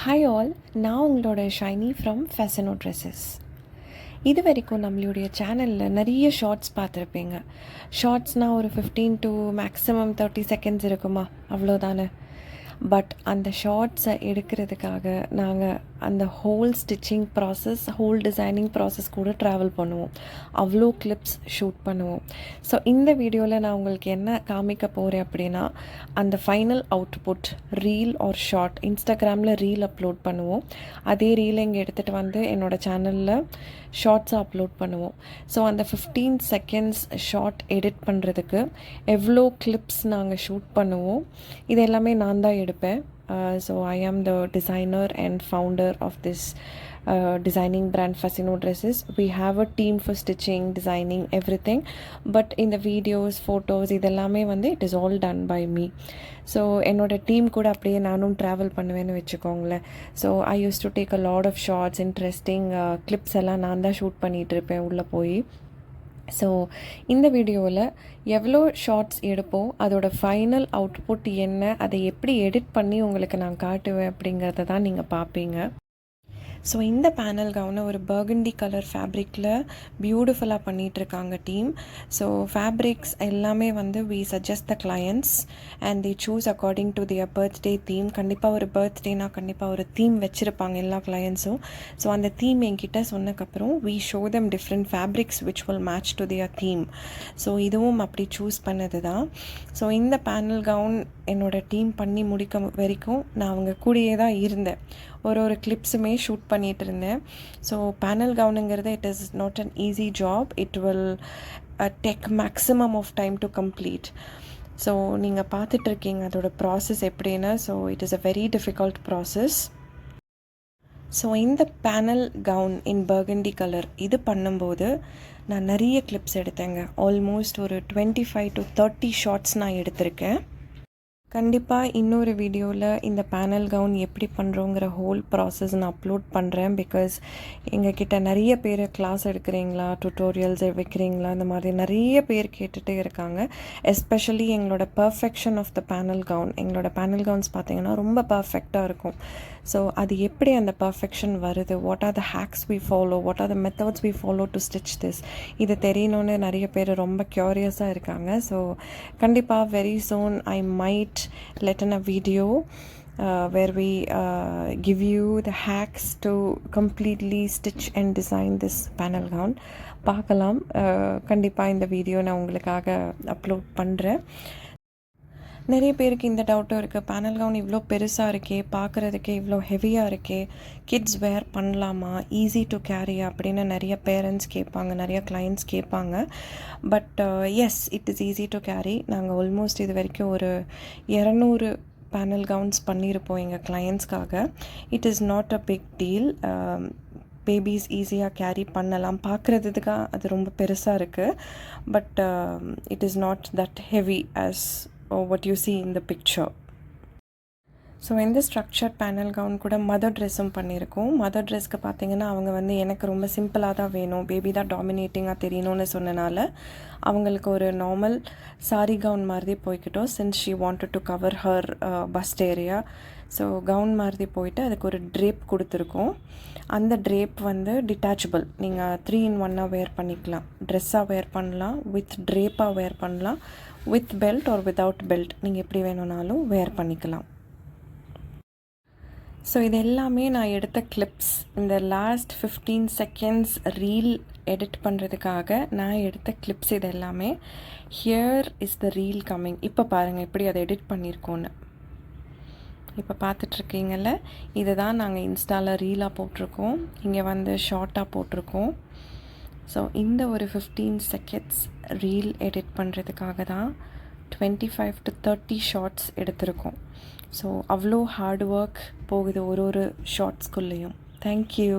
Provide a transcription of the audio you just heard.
Hi all, நான் உங்களோட Saini from Fascino dresses. இது வரைக்கும் நம்மளுடைய சேனலில் நிறைய ஷார்ட்ஸ் பார்த்துருப்பீங்க. ஷார்ட்ஸ்னால் ஒரு 15 to மேக்ஸிமம் 30 செகண்ட்ஸ் இருக்குமா, அவ்வளோதானே. பட் அந்த ஷார்ட்ஸை எடுக்கிறதுக்காக நாங்கள் அந்த whole stitching process, whole designing process கூட ட்ராவல் பண்ணுவோம். அவ்வளோ கிளிப்ஸ் ஷூட் பண்ணுவோம். ஸோ இந்த வீடியோவில் நான் உங்களுக்கு என்ன காமிக்க போகிறேன் அப்படின்னா, அந்த final output reel or short. இன்ஸ்டாகிராமில் ரீல் அப்லோட் பண்ணுவோம். அதே ரீலை இங்கே எடுத்துகிட்டு வந்து என்னோடய சேனலில் ஷார்ட்ஸை அப்லோட் பண்ணுவோம். ஸோ அந்த 15 செகண்ட்ஸ் ஷார்ட் எடிட் பண்ணுறதுக்கு எவ்வளோ கிளிப்ஸ் நாங்கள் ஷூட் பண்ணுவோம், இது எல்லாமே நான் தான் எடுப்பேன். So I am the designer and founder of this designing brand Fascino Dresses. We have a team for stitching, designing, everything. But in the videos, photos, இதெல்லாமே வந்து it is all done by me. So என்னோடய team கூட அப்படியே நானும் travel பண்ணுவேன்னு வச்சுக்கோங்களேன். So I use to take a lot of shorts, interesting clips எல்லாம் நான் தான் ஷூட் பண்ணிகிட்ருப்பேன் உள்ளே போய். ஸோ இந்த வீடியோவில் எவ்வளோ ஷார்ட்ஸ் எடுப்போம், அதோடய ஃபைனல் அவுட்புட் என்ன, அதை எப்படி எடிட் பண்ணி உங்களுக்கு நான் காட்டுவேன் அப்படிங்கிறத தான் நீங்கள் பார்ப்பீங்க. ஸோ இந்த பேனல் கவுனை ஒரு பர்கண்டி கலர் ஃபேப்ரிக்கில் பியூட்டிஃபுல்லாக பண்ணிகிட்ருக்காங்க டீம். ஸோ ஃபேப்ரிக்ஸ் எல்லாமே வந்து we suggest the clients and the choose according to their birthday theme. கண்டிப்பாக ஒரு பர்த்டேனா கண்டிப்பாக ஒரு தீம் வச்சுருப்பாங்க எல்லா கிளையன்ட்ஸும். ஸோ அந்த தீம் என்கிட்ட சொன்னக்கப்புறம் we show them different fabrics which will match to their theme. So இதுவும் அப்படி சூஸ் பண்ணது தான். ஸோ இந்த பேனல் கவுன் என்னோடய டீம் பண்ணி முடிக்க வரைக்கும் நான் அவங்க கூடயே தான் இருந்தேன். ஒரு கிளிப்ஸுமே ஷூட் பண்ணிகிட்டு இருந்தேன். ஸோ பேனல் கவுனுங்கிறது it is not an easy job. It will take maximum of time to complete. So நீங்கள் பார்த்துட்ருக்கீங்க அதோட ப்ராசஸ் எப்படின்னா, so it is a very difficult process. So இந்த panel gown in burgundy colour இது பண்ணும்போது நான் நிறைய கிளிப்ஸ் எடுத்தேங்க. ஆல்மோஸ்ட் ஒரு 25 to 30 ஷார்ட்ஸ் நான் எடுத்திருக்கேன். கண்டிப்பாக இன்னொரு வீடியோவில் இந்த பேனல் கவுன் எப்படி பண்ணுறோங்கிற ஹோல் ப்ராசஸ் நான் அப்லோட் பண்ணுறேன். பிகாஸ் எங்ககிட்ட நிறைய பேர் கிளாஸ் எடுக்கிறீங்களா, டுட்டோரியல்ஸ் வைக்கிறீங்களா, இந்த மாதிரி நிறைய பேர் கேட்டுகிட்டே இருக்காங்க. எஸ்பெஷலி எங்களோட perfection of the panel gown. எங்களோட பேனல் கவுன்ஸ் பார்த்திங்கன்னா ரொம்ப பர்ஃபெக்டாக இருக்கும். ஸோ அது எப்படி அந்த பர்ஃபெக்ஷன் வருது, what are the hacks we follow, what are the methods we follow to stitch this, இது தெரியணுன்னு நிறைய பேர் ரொம்ப க்யூரியஸாக இருக்காங்க. ஸோ கண்டிப்பாக very soon I might let in a video where we give you the hacks to completely stitch and design this panel gown. பார்க்கலாம். கண்டிப்பாக இந்த வீடியோ நான் உங்களுக்காக அப்லோட் பண்ணுறேன். நிறைய பேருக்கு இந்த டவுட்டும் இருக்குது, பேனல் கவுன் இவ்வளோ பெருசாக இருக்கே, பார்க்குறதுக்கே இவ்வளோ ஹெவியாக இருக்கே, கிட்ஸ் வேர் பண்ணலாமா, ஈஸி டு கேரி அப்படின்னு நிறைய பேரண்ட்ஸ் கேட்பாங்க, நிறைய கிளைண்ட்ஸ் கேட்பாங்க. But yes, it is easy to carry. நாங்கள் ஆல்மோஸ்ட் இது வரைக்கும் ஒரு 200 பேனல் கவுன்ஸ் பண்ணியிருப்போம் எங்கள் கிளைண்ட்ஸ்க்காக. It is not a big deal. Babies ஈஸியாக கேரி பண்ணலாம். பார்க்குறதுக்கு அது ரொம்ப பெருசாக இருக்குது. But it is not that heavy as what you see in the picture. ஸோ இந்த ஸ்ட்ரக்சர் பேனல் கவுன் கூட மதர் ட்ரெஸ்ஸும் பண்ணியிருக்கோம். மதர் ட்ரெஸ்க்கு பார்த்திங்கன்னா அவங்க வந்து எனக்கு ரொம்ப சிம்பிளாக தான் வேணும், பேபி தான் டாமினேட்டிங்காக தெரியணும்னு சொன்னனால அவங்களுக்கு ஒரு நார்மல் சாரி கவுன் மாதிரி போய்கிட்டோம். Since she wanted to cover her bust area. So gown மாதிரி போயிட்டு அதுக்கு ஒரு ட்ரேப் கொடுத்துருக்கோம். அந்த ட்ரேப் வந்து டிட்டாச்சபிள். நீங்கள் 3-in-1 வேர் பண்ணிக்கலாம். ட்ரெஸ்ஸாக வேர் பண்ணலாம், வித் ட்ரேப்பாக வேர் பண்ணலாம், with belt or without belt, நீங்கள் எப்படி வேணும்னாலும் வேர் பண்ணிக்கலாம். ஸோ இது எல்லாமே நான் எடுத்த கிளிப்ஸ். இந்த லாஸ்ட் 15 செகண்ட்ஸ் ரீல் எடிட் பண்ணுறதுக்காக நான் எடுத்த கிளிப்ஸ் இது எல்லாமே. Here is the reel coming. இப்போ பாருங்கள் எப்படி அதை எடிட் பண்ணியிருக்கோன்னு. இப்போ பார்த்துட்ருக்கீங்கள்ல, இதை தான் நாங்கள் இன்ஸ்டாவில் ரீலாக போட்டிருக்கோம், இங்கே வந்து ஷார்ட்டாக போட்டிருக்கோம். ஸோ இந்த ஒரு 15 செகண்ட்ஸ் ரீல் எடிட் பண்ணுறதுக்காக தான் 25 to 30 ஷார்ட்ஸ் எடுத்திருக்கோம். ஸோ அவ்வளோ ஹார்ட் ஒர்க் போகுது ஒரு ஷார்ட்ஸ்குள்ளேயும். தேங்க்யூ.